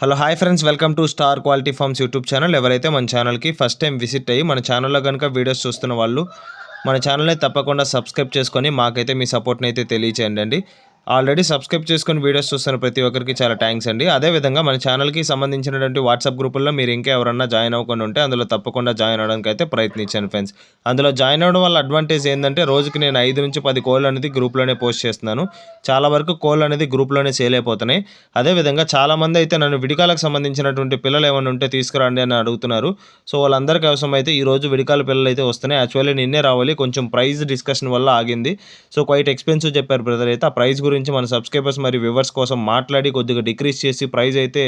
Hello hi friends, welcome to star quality forms YouTube channel. ఎవరైతే మన ఛానల్కి first time visit అయ్యి మన ఛానల్లో కనుక వీడియోస్ చూస్తున్న వాళ్ళు మన ఛానల్ని తప్పకుండా సబ్స్క్రైబ్ చేసుకొని మాకైతే మీ సపోర్ట్ని అయితే తెలియచేయండి. ఆల్రెడీ సబ్స్క్రైబ్ చేసుకొని వీడియోస్ చూస్తున్న ప్రతి ఒక్కరికి చాలా థ్యాంక్స్ అండి. అదేవిధంగా మన ఛానల్కి సంబంధించినటువంటి వాట్సాప్ గ్రూపుల్లో మీరు ఇంకా ఎవరన్నా జాయిన్ అవ్వకుండా ఉంటే అందులో తప్పకుండా జాయిన్ అవ్వడానికి అయితే ప్రయత్నించాను ఫ్రెండ్స్. అందులో జాయిన్ అవ్వడం వల్ల అడ్వాంటేజ్ ఏంటంటే రోజుకి నేను 5 నుంచి 10 కోళ్ళు అనేది గ్రూప్లోనే పోస్ట్ చేస్తున్నాను. చాలా వరకు కోళ్ళు అనేది గ్రూప్లోనే సేల్ అయిపోతున్నాయి. అదేవిధంగా చాలామంది అయితే నన్ను విడికాలకు సంబంధించినటువంటి పిల్లలు ఏమైనా ఉంటే తీసుకురండి అని అడుగుతున్నారు. సో వాళ్ళందరికీ అవసరం అయితే ఈరోజు విడికాల పిల్లలు అయితే వస్తున్నాయి. యాక్చువల్లీ నిన్నే రావాలి, కొంచెం ప్రైస్ డిస్కషన్ వల్ల ఆగింది. సో క్వైట్ ఎక్స్పెన్సివ్ చెప్పారు బ్రదర్. అయితే ఆ ప్రైస్ గురించి మన సబ్స్క్రైబర్స్ మరియు వ్యూవర్స్ కోసం మాట్లాడి కొద్దిగా డిక్రీస్ చేసి ప్రైస్ అయితే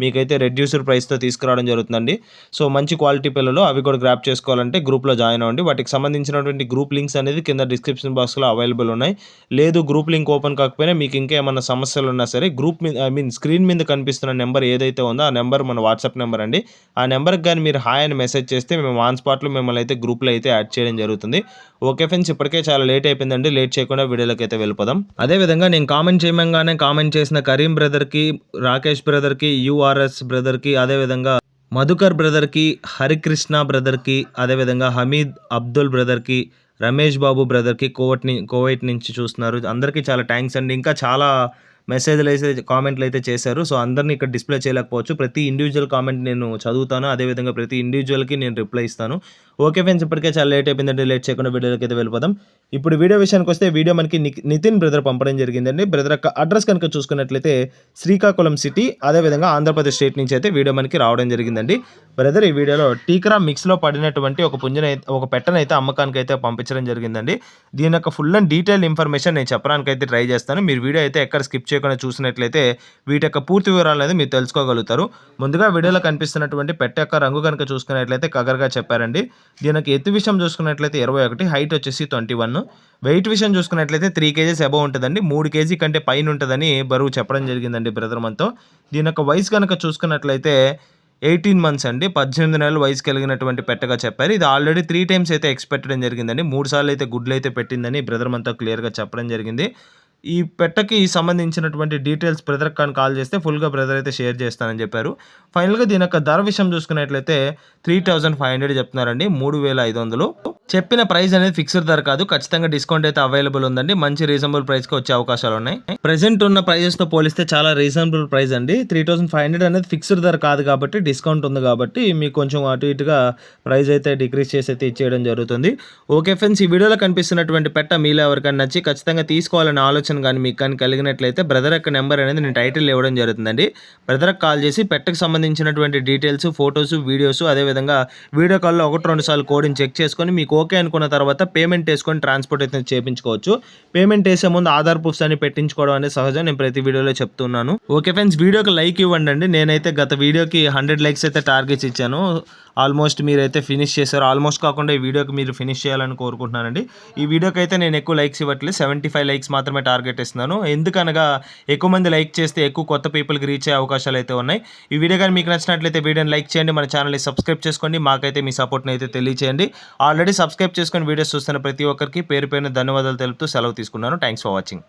మీకైతే రెడ్యూస్డ్ ప్రైస్తో తీసుకురావడం జరుగుతుందండి. సో మంచి క్వాలిటీ పిల్లలు అవి కూడా గ్రాప్ చేసుకోవాలంటే గ్రూప్లో జాయిన్ అవ్వండి. వాటికి సంబంధించినటువంటి గ్రూప్ లింక్స్ అనేది కింద డిస్క్రిప్షన్ బాక్స్లో అవైలబుల్ ఉన్నాయి. లేదు గ్రూప్ లింక్ ఓపెన్ కాకపోయినా మీకు ఇంకా ఏమన్నా సమస్యలు ఉన్నా సరే గ్రూప్ మీద స్క్రీన్ మీద కనిపిస్తున్న నెంబర్ ఏదైతే ఉందో ఆ నెంబర్ మన వాట్సాప్ నెంబర్ అండి. ఆ నెంబర్కి కానీ మీరు హాయ్ అని మెసేజ్ చేస్తే మేము ఆన్ స్పాట్లో మిమ్మల్ని అయితే గ్రూప్లో అయితే యాడ్ చేయడం జరుగుతుంది. ఓకే ఫ్రెండ్స్, ఇప్పటికే చాలా లేట్ అయిపోయిందండి. లేట్ చేయకుండా వీడియోలోకి అయితే వెళ్ళిపోదాం. అదేవిధంగా నేను కామెంట్ చేయగానే కామెంట్ చేసిన కరీం బ్రదర్కి, రాకేష్ బ్రదర్కి, యూఆర్ఎస్ బ్రదర్కి, అదేవిధంగా మధుకర్ బ్రదర్కి, హరికృష్ణ బ్రదర్కి, అదేవిధంగా హమీద్ అబ్దుల్ బ్రదర్కి, రమేష్ బాబు బ్రదర్కి కోవైట్ నుంచి చూస్తున్నారు. అందరికీ చాలా థ్యాంక్స్ అండి. ఇంకా చాలా మెసేజ్లు అయితే కామెంట్లు అయితే చేశారు. సో అందరినీ ఇక్కడ డిస్ప్లే చేయలేకపోవచ్చు. ప్రతి ఇండివిజువల్ కామెంట్ నేను చదువుతాను. అదేవిధంగా ప్రతి ఇండివిజువల్కి నేను రిప్లై ఇస్తాను. ఓకే ఫ్రెండ్స్, ఇప్పటికే చాలా లేట్ అయిపోయిందండి. లేట్ చేయకుండా వీడియోకి అయితే వెళ్ళిపోదాం. ఇప్పుడు వీడియో విషయానికి వస్తే వీడియో మనకి నితిన్ బ్రదర్ పంపడం జరిగిందండి. బ్రదర్ యొక్క అడ్రస్ కనుక చూసుకున్నట్లయితే శ్రీకాకుళం సిటీ, అదేవిధంగా ఆంధ్రప్రదేశ్ స్టేట్ నుంచి అయితే వీడియో మనకి రావడం జరిగిందండి. బ్రదర్ ఈ వీడియోలో టీకరా మిక్స్లో పడినటువంటి ఒక పెట్టనైతే అమ్మకానికి అయితే పంపించడం జరిగిందండి. దీని యొక్క ఫుల్ అండ్ డీటెయిల్ ఇన్ఫర్మేషన్ నేను చెప్పడానికి అయితే ట్రై చేస్తాను. మీరు వీడియో అయితే ఎక్కడ స్కిప్ చేయకుండా చూసినట్లయితే వీటి యొక్క పూర్తి వివరాలు అనేది మీరు తెలుసుకోగలుగుతారు. ముందుగా వీడియోలో కనిపిస్తున్నటువంటి పెట్ట యొక్క రంగు కనుక చూసుకున్నట్లయితే కగర్గా చెప్పారండి. దీనికి ఎత్తు విషయం చూసుకున్నట్లయితే 21, హైట్ వచ్చేసి 21, వెయిట్ విషయం చూసుకున్నట్లయితే 3 kgs అబవ్ ఉంటుందండి. 3 kg కంటే పైన ఉంటుందని బరువు చెప్పడం జరిగిందండి బ్రదర్ మనతో. దీని యొక్క వయసు కనుక చూసుకున్నట్లయితే 18 months అండి. 18 నెలలు వయసు కలిగినటువంటి పెట్టగా చెప్పారు. ఇది ఆల్రెడీ 3 times అయితే ఎక్స్పెక్టడం జరిగిందండి. 3 సార్లు అయితే గుడ్లు అయితే పెట్టిందని బ్రదర్ మనతో క్లియర్గా చెప్పడం జరిగింది. ఈ పెట్టకి సంబంధించినటువంటి డీటెయిల్స్ బ్రదర్ కానీ కాల్ చేస్తే ఫుల్గా బ్రదర్ అయితే షేర్ చేస్తానని చెప్పారు. ఫైనల్గా దీని యొక్క ధర విషయం చూసుకున్నట్లయితే 3500 చెప్తున్నారండి. 3500 చెప్పిన ప్రైస్ అనేది ఫిక్స్డ్ ధర కాదు, ఖచ్చితంగా డిస్కౌంట్ అయితే అవైలబుల్ ఉందండి. మంచి రీజనబుల్ ప్రైస్కి వచ్చే అవకాశాలు ఉన్నాయి. ప్రెసెంట్ ఉన్న ప్రైజెస్తో పోలిస్తే చాలా రీజనబుల్ ప్రైస్ అండి. 3500 అనేది ఫిక్స్డ్ ధర కాదు కాబట్టి డిస్కౌంట్ ఉంది కాబట్టి మీకు కొంచెం అటు ఇటుగా ప్రైస్ అయితే డిక్రీస్ చేసి అయితే ఇచ్చేయడం జరుగుతుంది. ఓకే ఫ్రెండ్స్, ఈ వీడియోలో కనిపిస్తున్నటువంటి పెట్ట మీలో ఎవరికైనా నచ్చి ఖచ్చితంగా తీసుకోవాలనే ఆలోచన కానీ మీకు కానీ కలిగినట్లయితే బ్రదర్ యొక్క నెంబర్ అనేది నేను టైటిల్ ఇవ్వడం జరుగుతుందండి. బ్రదర్కి కాల్ చేసి పెట్టకు సంబంధించినటువంటి డీటెయిల్స్, ఫొటోస్, వీడియోస్, అదేవిధంగా వీడియో కాల్లో 1-2 సార్లు కోడ్ని చెక్ చేసుకొని మీకు ఓకే అనుకున్న తర్వాత పేమెంట్ వేసుకొని ట్రాన్స్పోర్ట్ అయితే చేయించుకోవచ్చు. పేమెంట్ వేసే ముందు ఆధార్ ప్రూఫ్స్ అని పెట్టించుకోవడం అనేది సహజం. నేను ప్రతి వీడియోలో చెప్తున్నాను. ఓకే ఫ్రెండ్స్, వీడియోకి లైక్ ఇవ్వండి అండి. నేనైతే గత వీడియోకి 100 likes అయితే టార్గెట్స్ ఇచ్చాను. ఆల్మోస్ట్ మీరైతే ఫినిష్ చేశారు. ఆల్మోస్ట్ కాకుండా ఈ వీడియోకి మీరు ఫినిష్ చేయాలని కోరుకుంటున్నానండి. ఈ వీడియోకి అయితే నేను ఎక్కువ లైక్స్ ఇవ్వట్లేదు, 75 likes మాత్రమే టార్గెట్ ఇస్తున్నాను. ఎందుకనగా ఎక్కువ మంది లైక్ చేస్తే ఎక్కువ కొత్త పీపుల్కి రీచ్ అయ్యే అవకాశాలు అయితే ఉన్నాయి. ఈ వీడియో కానీ మీకు నచ్చినట్లయితే వీడియోని లైక్ చేయండి, మన ఛానల్ని సబ్స్క్రైబ్ చేసుకోండి, మాకైతే మీ సపోర్ట్ని అయితే తెలియచేయండి. ఆల్రెడీ సబ్స్క్రైబ్ చేసుకొని వీడియోస్ చూస్తున్న ప్రతి ఒక్కరికి పేరు పేరున ధన్యవాదాలు తెలుపుతూ సెలవు తీసుకున్నాను. Thanks for watching.